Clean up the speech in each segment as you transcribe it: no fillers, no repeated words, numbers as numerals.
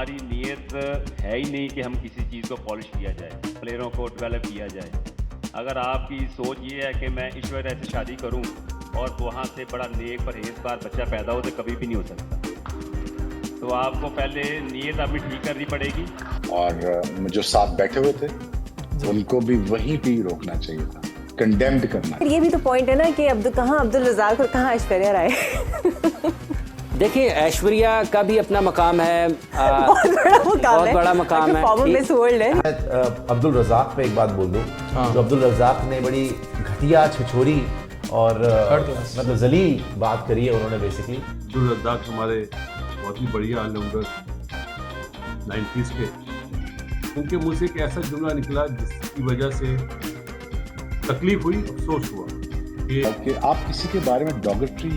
हमारी नीयत है ही नहीं कि हम किसी चीज़ को पॉलिश किया जाए, प्लेयरों को डेवलप किया जाए। अगर आपकी सोच ये है कि मैं ऐश्वर्या से शादी करूं और वहाँ से बड़ा नेक परहेजगार बच्चा पैदा हो, तो कभी भी नहीं हो सकता। तो आपको पहले नीयत अपनी ठीक करनी पड़ेगी। और जो साथ बैठे हुए थे उनको भी वहीं पे रोकना चाहिए था, कंडेम्ड करना। ये भी तो पॉइंट है ना कि कहाँ अब्दुल रज़ाक और कहाँ ऐश्वर्या राय। देखिए, ऐश्वर्या का भी अपना मकाम है, बहुत बड़ा मकाम है, मिस वर्ल्ड है। अब्दुल रज़ाक पे एक बात बोल दूं, जो अब्दुल रज़ाक ने बड़ी घटिया, छिछोरी और मतलब जलील बात करी है उन्होंने बेसिकली। अब्दुल रज़ाक हमारे बहुत ही बढ़िया ऑलराउंडर 90s के, उनके मुंह से एक ऐसा जुमला निकला जिसकी वजह से तकलीफ हुई, अफसोस हुआ कि आप किसी के बारे में derogatory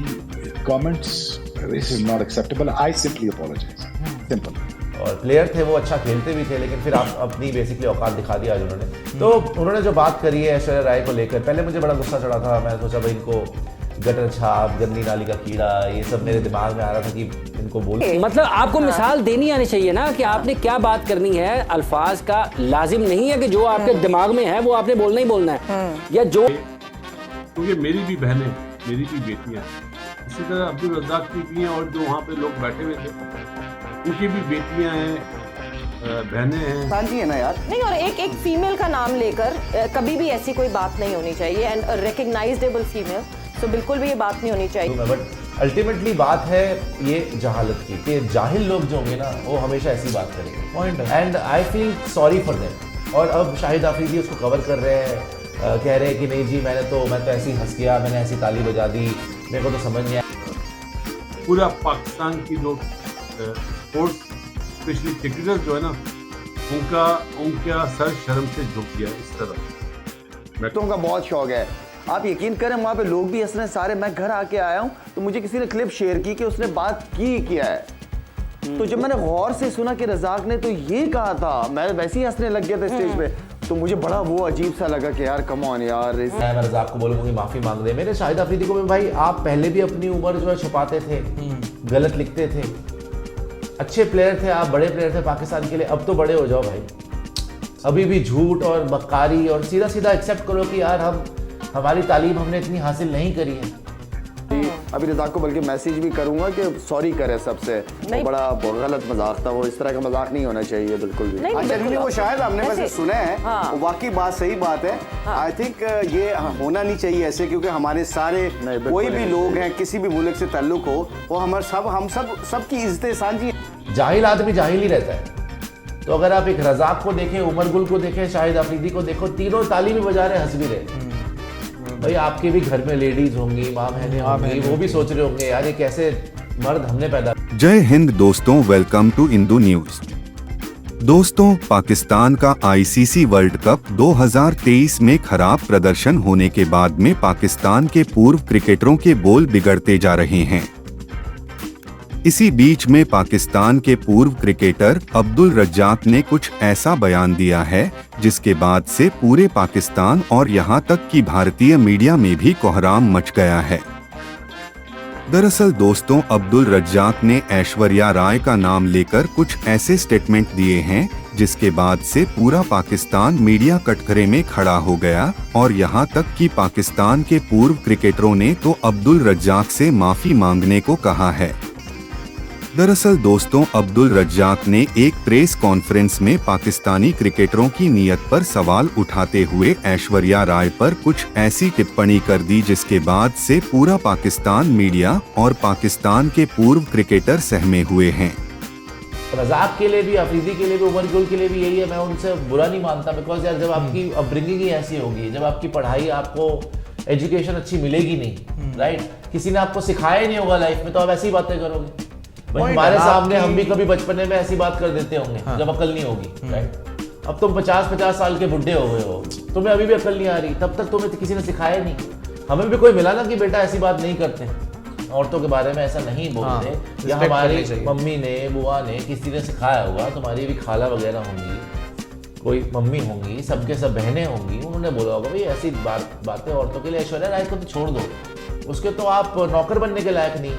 comments, this is not acceptable, I simply apologise, simple. और प्लेयर थे वो, अच्छा खेलते भी थे, लेकिन फिर आप अपनी बेसिकली औकात दिखा दिया आज उन्होंने। तो उन्होंने जो बात करी है ऐश्वर्या राय को लेकर, पहले मुझे बड़ा गुस्सा चढ़ा था। मैं सोचा भाई इनको गटर छाप, गंदी नाली का कीड़ा, ये सब मेरे दिमाग में आ रहा था कि इनको बोल। मतलब आपको मिसाल देनी आनी चाहिए ना कि आपने क्या बात करनी है। अल्फाज का लाजिम नहीं है कि जो आपके दिमाग में है वो आपने बोलना ही बोलना है, या जो, क्योंकि मेरी भी बहनें, मेरी भी बेटियां, इसी तरह अब्दुल रज़ाक की भी हैं, और जो वहाँ पे लोग बैठे हुए थे उनकी भी बेटियां हैं, बहनें हैं। साझी है ना यार। नहीं, और एक फीमेल का नाम लेकर कभी भी ऐसी कोई बात नहीं होनी चाहिए, एंड रिकग्नाइजेबल फीमेल, तो बिल्कुल भी ये बात नहीं होनी चाहिए। बट अल्टीमेटली बात है ये जहालत की, कि जाहिल लोग जो होंगे ना वो हमेशा ऐसी बात करेंगे, and I feel sorry for them. और अब शाहिद आफरीदी उसको कवर कर रहे हैं, कह रहे हैं कि नहीं जी मैं तो ऐसी हंस गया, मैंने ऐसी ताली बजा दी, मेरे को तो समझ नहीं आया। पूरा पाकिस्तान की जो स्पोर्ट्स स्पेशली क्रिकेटर जो है ना, उनका सर शर्म से झुक गया इस तरह। बैटों का बहुत शौक है, आप यकीन करें वहाँ पे लोग भी हंस रहे हैं सारे। मैं घर आके आया हूँ तो मुझे किसी ने क्लिप शेयर की कि उसने बात की किया है, तो जब मैंने गौर से सुना कि रज़ाक ने तो ये कहा था, मैं वैसे ही हंसने लग गया था स्टेज पे। तो मुझे बड़ा वो अजीब सा लगा कि यार कम ऑन यार। मैं रज़ाक को बोलूँगा माफ़ी मांग दे। मेरे शाहिद आफरीदी को भी, भाई आप पहले भी अपनी उम्र जो है छुपाते थे, गलत लिखते थे, अच्छे प्लेयर थे आप, बड़े प्लेयर थे पाकिस्तान के लिए, अब तो बड़े हो जाओ भाई। अभी भी झूठ और मक्कारी और सीधा सीधा एक्सेप्ट करो कि यार हमारी तालीम हमने इतनी हासिल नहीं करी है। अभी रज़ाक को बल्कि मैसेज भी करूंगा कि सॉरी करे सबसे, वो बड़ा गलत मजाक था, वो इस तरह का मजाक नहीं होना चाहिए बिल्कुल भी। एक्चुअली वो शायद हमने वैसे सुना है, हाँ। वाकई बात सही बात है। आई थिंक ये होना नहीं चाहिए ऐसे, क्योंकि हमारे सारे कोई भी लोग हैं, किसी भी मुल्क से ताल्लुक हो, वो हम सबकी इज्जत साझी है। जाहिल आदमी जाहिल ही रहता है। तो अगर आप एक रज़ाक को देखें, उमर गुल को देखें, शाहिद आफरीदी को देखो, तीनों ताली भी बजा रहे, हंस भी रहे। भाई आपके भी घर में लेडीज होंगी, माँ बहनें होंगी, वो भी सोच रहे होंगे यार ये कैसे मर्द हमने पैदा। जय हिंद दोस्तों, वेलकम टू इंदू न्यूज। दोस्तों, पाकिस्तान का आईसीसी वर्ल्ड कप 2023 में खराब प्रदर्शन होने के बाद में पाकिस्तान के पूर्व क्रिकेटरों के बोल बिगड़ते जा रहे हैं। इसी बीच में पाकिस्तान के पूर्व क्रिकेटर अब्दुल रज़ाक ने कुछ ऐसा बयान दिया है जिसके बाद से पूरे पाकिस्तान और यहां तक कि भारतीय मीडिया में भी कोहराम मच गया है। दरअसल दोस्तों, अब्दुल रज़ाक ने ऐश्वर्या राय का नाम लेकर कुछ ऐसे स्टेटमेंट दिए हैं जिसके बाद से पूरा पाकिस्तान मीडिया कटघरे में खड़ा हो गया, और यहां तक कि पाकिस्तान के पूर्व क्रिकेटरों ने तो अब्दुल रज़ाक से माफी मांगने को कहा है। दरअसल दोस्तों, अब्दुल रज़ाक ने एक प्रेस कॉन्फ्रेंस में पाकिस्तानी क्रिकेटरों की नीयत पर सवाल उठाते हुए ऐश्वर्या राय पर कुछ ऐसी टिप्पणी कर दी जिसके बाद से पूरा पाकिस्तान मीडिया और पाकिस्तान के पूर्व क्रिकेटर सहमे हुए हैं। रज़ाक के लिए भी, अफरीदी के लिए भी, उमर गुल के लिए भी यही है। मैं उनसे बुरा नहीं मानता, बिकॉज यार जब आपकी अपब्रिंगिंग ही ऐसी होगी, जब आपकी पढ़ाई, आपको एजुकेशन अच्छी मिलेगी नहीं, राइट, किसी ने आपको सिखाया ही नहीं होगा लाइफ में, तो आप ऐसी बातें करोगे। हमारे सामने हम भी कभी बचपने में ऐसी बात कर देते होंगे, हाँ। जब अकल नहीं होगी, राइट। अब तुम 50-50 साल के बुढ़े हो गए हो, तुम्हें अभी भी अकल नहीं आ रही, तब तक तुम्हें तो किसी ने सिखाया नहीं। हमें भी कोई मिला ना कि बेटा ऐसी बात नहीं करते, औरतों के बारे में ऐसा नहीं बोलते, हाँ, या हमारी मम्मी ने, बुआ ने, किसी ने सिखाया होगा। तुम्हारी भी खाला वगैरह होंगी, कोई मम्मी होंगी, सबके सब बहनें होंगी, उन्होंने बोला होगा भाई ऐसी बातें औरतों के लिए। ऐश्वर्या राय को तो छोड़ दो, उसके तो आप नौकर बनने के लायक नहीं।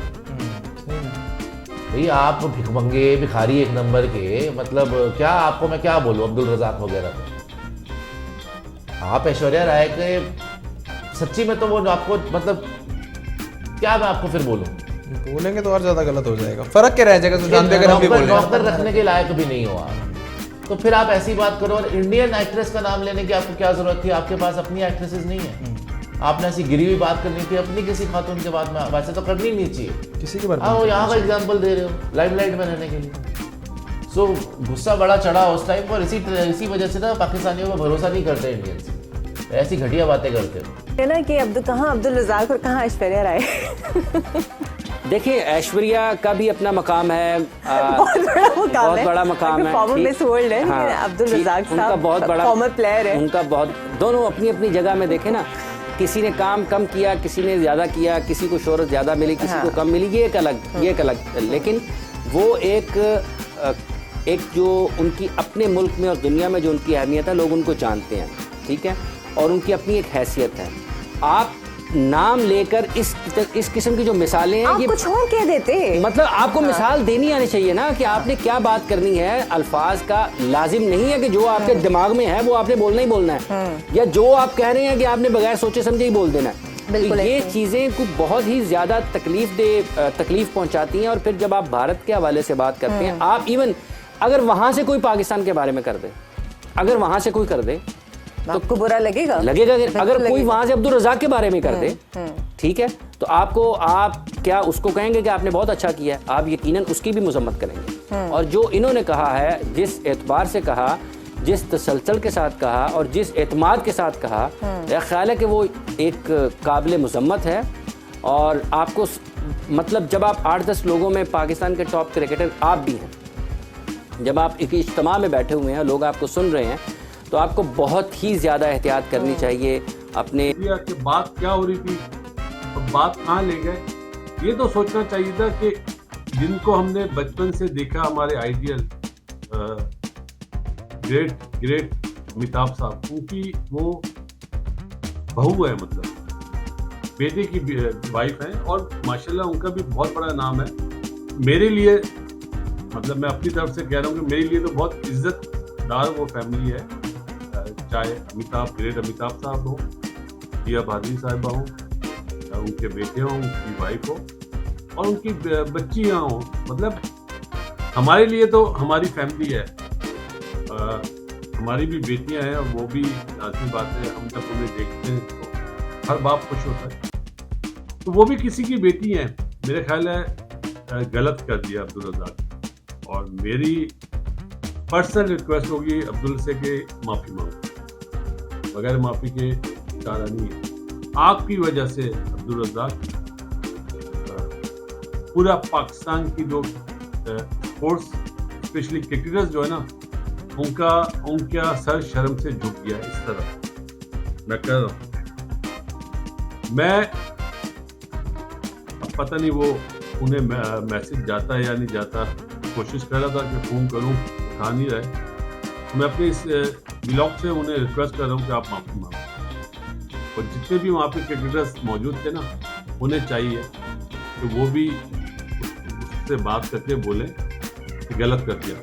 भाई आप भिखमंगे भिखारी एक नंबर के, मतलब क्या आपको मैं क्या बोलूं, अब्दुल रजाक वगैरह आप ऐश्वर्या राय के सच्ची में तो वो आपको मतलब क्या मैं आपको फिर बोलूं, बोलेंगे तो और ज्यादा गलत हो जाएगा, फर्क क्या रह जाएगा सुशांत पे अगर हम भी बोलें। नौकर रखने के लायक भी नहीं हो आप, तो फिर आप ऐसी बात करो। और इंडियन एक्ट्रेस का नाम लेने की आपको क्या जरूरत थी, आपके पास अपनी एक्ट्रेसेस नहीं है, आपने ऐसी गिरी हुई बात करनी थी अपनी किसी खातून के बाद में, वैसे तो करनी नहीं चाहिए किसी के बारे में। हाँ यहाँ का एग्जाम्पल दे रहे हो लाइमलाइट में रहने के लिए। सो गुस्सा बड़ा चढ़ा उस टाइम पर, इसी वजह से ना पाकिस्तानियों को भरोसा नहीं करते इंडियंस, ऐसी घटिया बातें करते हो है ना कि कहाँ अब्दुल रजाक और कहाँ ऐश्वर्या राय। देखिए ऐश्वर्या का भी अपना मकाम है, बहुत बड़ा मकाम है, फॉर्मर मिस वर्ल्ड है, अब्दुल रजाक उनका साहब बहुत बड़ा फॉर्मर प्लेयर है, उनका बहुत, दोनों अपनी अपनी जगह में देखे ना, किसी ने काम कम किया, किसी ने ज्यादा किया, किसी को शोहरत ज्यादा मिली, किसी को कम मिली, ये एक अलग लेकिन वो एक जो उनकी अपने मुल्क में और दुनिया में जो उनकी अहमियत है, लोग उनको जानते हैं, ठीक है, और उनकी अपनी एक हैसियत है। आप नाम लेकर इस किस्म की जो मिसालें हैं, ये कुछ और कह देते, मतलब आपको मिसाल देनी आनी चाहिए ना कि आपने क्या बात करनी है। अल्फाज का लाजिम नहीं है कि जो आपके दिमाग में है वो आपने बोलना ही बोलना है, या जो आप कह रहे हैं कि आपने बगैर सोचे समझे ही बोल देना है। तो ये चीज़ें कुछ बहुत ही ज़्यादा तकलीफ पहुंचाती हैं। और फिर जब आप भारत के हवाले से बात करते हैं, आप इवन अगर वहाँ से कोई पाकिस्तान के बारे में कर दे, अगर वहाँ से कोई कर दे तो आपको बुरा लगेगा। अगर कोई वहां से अब्दुल रजाक के बारे में कर दे, ठीक है, तो आप क्या उसको कहेंगे कि आपने बहुत अच्छा किया, आप यकीनन उसकी भी मजम्मत करेंगे। और जो इन्होंने कहा है, जिस एतबार से कहा, जिस तसलसल के साथ कहा और जिस एतमाद के साथ कहा, मेरा ख्याल है कि वो एक काबिल मजम्मत है। और आपको मतलब जब आप 8-10 लोगों में पाकिस्तान के टॉप क्रिकेटर आप भी हैं, जब आप एक इज्तिमा में बैठे हुए हैं, लोग आपको सुन रहे हैं, तो आपको बहुत ही ज़्यादा एहतियात करनी चाहिए अपने। कि बात क्या हो रही थी और बात कहाँ ले गए, ये तो सोचना चाहिए था कि जिनको हमने बचपन से देखा, हमारे आइडियल ग्रेट अमिताभ साहब, उनकी वो बहू है, मतलब बेटे की वाइफ है, और माशाल्लाह उनका भी बहुत बड़ा नाम है। मेरे लिए, मतलब मैं अपनी तरफ से कह रहा हूँ कि मेरे लिए तो बहुत इज्जतदार वो फैमिली है, चाहे ग्रेट अमिताभ साहब हो, दिया भादरी साहिबा हो, या उनके बेटे हों, उनकी वाइफ हो और उनकी बच्चियाँ हों, मतलब हमारे लिए तो हमारी फैमिली है। हमारी भी बेटियाँ हैं, और वो भी लाज़मी बात है, हम जब उन्हें देखते हैं तो हर बाप खुश होता है, तो वो भी किसी की बेटी हैं। मेरे ख्याल है गलत कर दिया अब्दुल रज़ाक, और मेरी पर्सनल रिक्वेस्ट होगी अब्दुल से कि माफ़ी मांगो, बगैर माफ़ी के चारा नहीं है। आपकी वजह से अब्दुल रज़ाक, पूरा पाकिस्तान की जो स्पोर्ट्स स्पेशली क्रिकेटर्स जो है ना, उनका सर शर्म से झुक गया। इस तरह मैं कह रहा हूँ, मैं अब पता नहीं वो उन्हें मैसेज जाता है या नहीं जाता, कोशिश कर रहा था कि फ़ोन करूँ, उठा नहीं रहे। मैं अपने इस ब्लॉग से उन्हें रिक्वेस्ट कर रहा हूँ कि आप माफ़ी मांगो, और जितने भी वहाँ पे क्रिकेटर्स मौजूद थे ना, उन्हें चाहिए कि वो भी उससे बात करके बोलें कि गलत कर दिया।